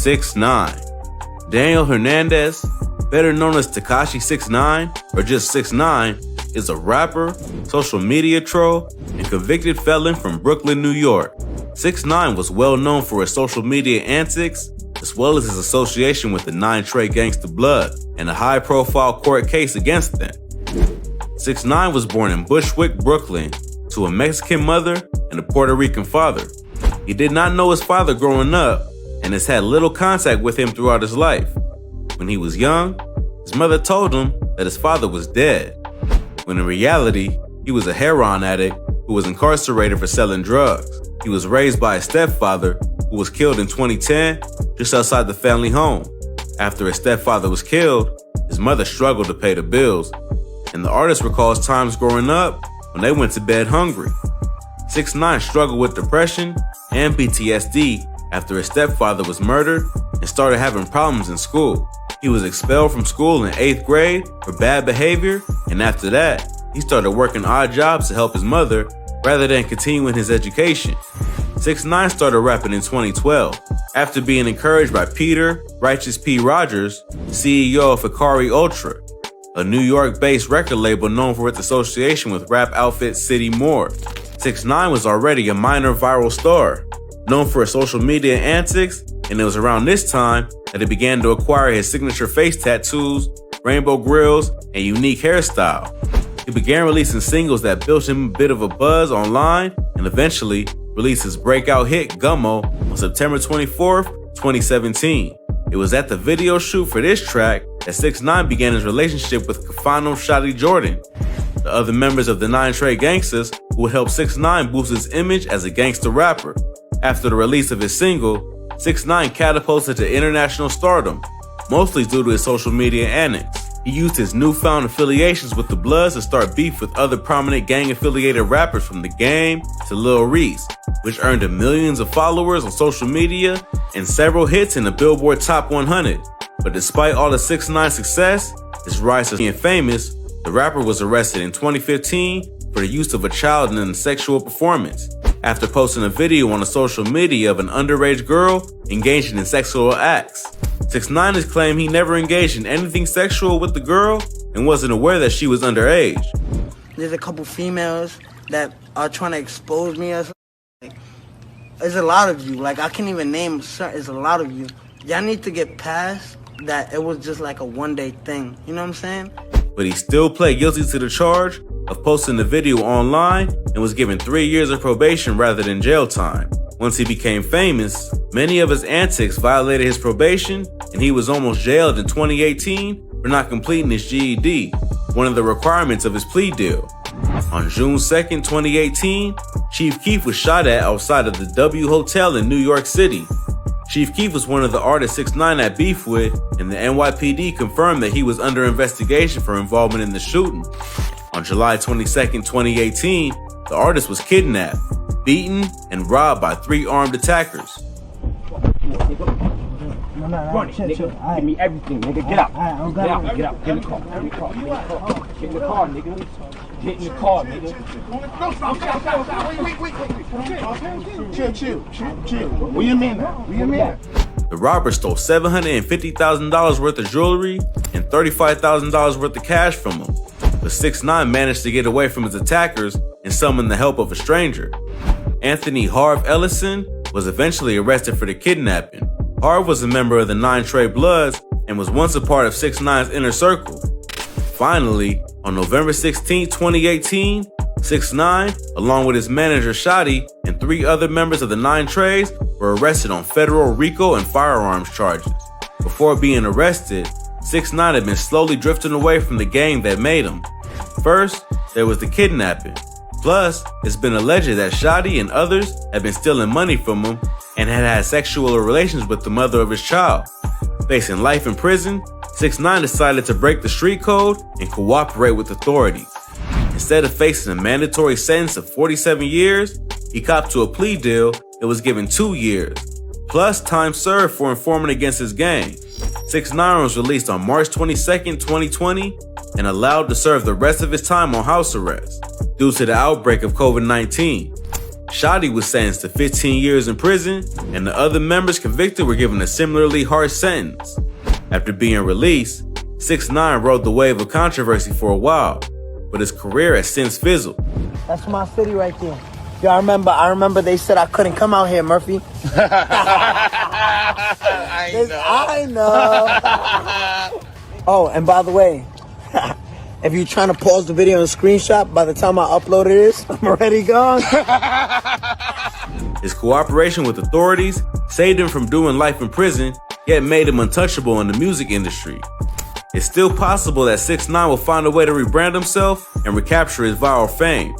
6ix9ine. Daniel Hernandez, better known as Tekashi 6ix9ine or just 6ix9ine, is a rapper, social media troll, and convicted felon from Brooklyn, New York. 6ix9ine was well known for his social media antics, as well as his association with the 9 Trey Gangsta Blood and a high-profile court case against them. 6ix9ine was born in Bushwick, Brooklyn, to a Mexican mother and a Puerto Rican father. He did not know his father growing up and has had little contact with him throughout his life. When he was young, his mother told him that his father was dead, when in reality, he was a heroin addict who was incarcerated for selling drugs. He was raised by his stepfather, who was killed in 2010 just outside the family home. After his stepfather was killed, his mother struggled to pay the bills, and the artist recalls times growing up when they went to bed hungry. 6ix9ine struggled with depression and PTSD after his stepfather was murdered and started having problems in school. He was expelled from school in 8th grade for bad behavior, and after that, he started working odd jobs to help his mother rather than continuing his education. 6ix9ine started rapping in 2012 after being encouraged by Peter Righteous P. Rogers, CEO of Hikari Ultra, a New York-based record label known for its association with rap outfit City More. 6ix9ine was already a minor viral star, known for his social media antics, and it was around this time that he began to acquire his signature face tattoos, rainbow grills, and unique hairstyle. He began releasing singles that built him a bit of a buzz online and eventually released his breakout hit Gummo on September 24th, 2017. It was at the video shoot for this track that 6ix9ine began his relationship with Kafano Shotty Jordan, the other members of the 9 Trey Gangsters who would help 6ix9ine boost his image as a gangster rapper. After the release of his single, 6ix9ine catapulted to international stardom, mostly due to his social media antics. He used his newfound affiliations with the Bloods to start beef with other prominent gang-affiliated rappers from The Game to Lil Reese, which earned him millions of followers on social media and several hits in the Billboard Top 100. But despite all the 6ix9ine success, his rise to being famous, the rapper was arrested in 2015 for the use of a child in a sexual performance, after posting a video on the social media of an underage girl engaging in sexual acts. 6ix9ine has claimed he never engaged in anything sexual with the girl and wasn't aware that she was underage. There's a couple females that are trying to expose me or something. There's a lot of you. Like, I can't even name certain. There's a lot of you. Y'all need to get past that it was just like a one-day thing. You know what I'm saying? But he still pled guilty to the charge of posting the video online and was given 3 years of probation rather than jail time. Once he became famous, many of his antics violated his probation, and he was almost jailed in 2018 for not completing his GED, one of the requirements of his plea deal. On June 2nd, 2018, Chief Keef was shot at outside of the W Hotel in New York City. Chief Keef was one of the artists 6ix9ine had beef with, and the NYPD confirmed that he was under investigation for involvement in the shooting. On July 22nd, 2018, the artist was kidnapped, beaten, and robbed by 3 armed attackers. Run it, nigga. Give me everything, nigga. Get out. Get out. Get out. Get in the car. Get in the car. Get in the car, nigga. Get in the car, nigga. Chill. Where your man at? The robber stole $750,000 worth of jewelry and $35,000 worth of cash from him. But 6ix9ine managed to get away from his attackers and summon the help of a stranger. Anthony Harv Ellison was eventually arrested for the kidnapping. Harv was a member of the 9 Trey Bloods and was once a part of 6ix9ine's inner circle. Finally, on November 16, 2018, 6ix9ine, along with his manager Shotty and 3 other members of the 9 Treys, were arrested on federal RICO and firearms charges. Before being arrested, 6ix9ine had been slowly drifting away from the gang that made him. First, there was the kidnapping. Plus, it's been alleged that Shotty and others had been stealing money from him and had had sexual relations with the mother of his child. Facing life in prison, 6ix9ine decided to break the street code and cooperate with authorities. Instead of facing a mandatory sentence of 47 years, he copped to a plea deal and was given 2 years, plus time served for informing against his gang. 6ix9ine was released on March 22nd, 2020, and allowed to serve the rest of his time on house arrest due to the outbreak of COVID-19. Shotty was sentenced to 15 years in prison, and the other members convicted were given a similarly harsh sentence. After being released, 6ix9ine rode the wave of controversy for a while, but his career has since fizzled. That's my city right there. Yo, I remember they said I couldn't come out here, Murphy. I know. Oh, and by the way, if you're trying to pause the video and screenshot, by the time I uploaded this, I'm already gone. His cooperation with authorities saved him from doing life in prison, yet made him untouchable in the music industry. It's still possible that 6ix9ine will find a way to rebrand himself and recapture his viral fame.